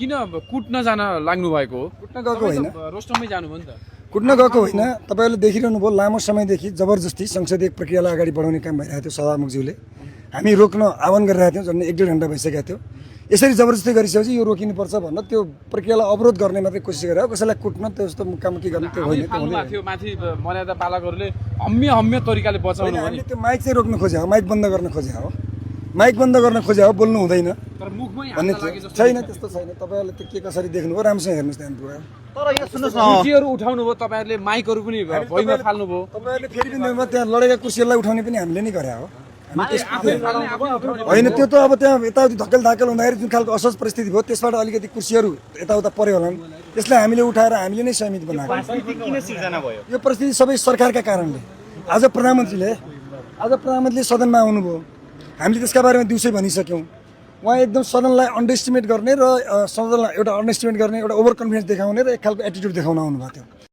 किन कुट्न जान लाग्नु भएको हो? कुट्न गएको होइन, रोस्टममै जानुभयो नि त। कुट्न गएको होइन। तपाईँहरूले देखिरहनु भयो लामो समयदेखि जबरजस्ती संसदीय प्रक्रियालाई अगाडि बढाउने काम भइरहेको थियो सभामुखज्यूले। हामी रोक्न आह्वान गरिरहेको थियौँ, झन् 1-1.5 घन्टा भइसकेको थियो। यसरी जबरजस्ती गरिसकेपछि यो रोकिनुपर्छ भनेर त्यो प्रक्रियालाई अवरोध गर्ने मात्रै कोसिस गरेर कसैलाई कुट्न त्यस्तो मुकामुकी गर्ने त्यो होइन। थियो माथि मर्यादा पालकहरूले हम्य तरिकाले बचाउनु हो नि। हामीले त्यो माइक चाहिँ रोक्न खोजे हो, माइक बन्द गर्न खोजे हो, माइक बन्द गर्न खोजे हो, बोल्नु हुँदैन तर मुखमै भन्ने हाल्न लागि थियो। छैन, त्यस्तो छैन। तपाईँहरूले त्यो के कसरी देख्नुभयो राम्रोसँग हेर्नुहोस् त्यहाँ पुरा। तर यो सुन्नुहोस् न, कुर्सीहरू उठाउनु भयो तपाईँहरूले, माइकहरू पनि भुइँमा फाल्नुभयो। तपाईँहरूले फेरि पनि देख्नुभयो त्यहाँ लडेका कुर्सीहरूलाई उठाउने पनि हामीले नै गरे हो। होइन, त्यो त अब त्यहाँ यताउति धक्कल धाकल हुँदाखेरि जुन खालको असहज परिस्थिति भयो त्यसबाट अलिकति कुर्सीहरू यताउता पर्यो होला, त्यसलाई हामीले उठाएर हामीले नै संयमित बनाएको। किन सिर्जना भयो? यो परिस्थिति सबै सरकारका कारणले। आज प्रधानमन्त्रीले सदनमा आउनुभयो, हामीले त्यसका बारेमा दिउँसै भनिसक्यौँ। उहाँ एकदम सदनलाई अन्डर एस्टिमेट गर्ने र सदनलाई एउटा अन्डर एस्टिमेट गर्ने, एउटा ओभर कन्फिडेन्स देखाउने र एक खालको एटिट्युड देखाउन आउनुभएको थियो।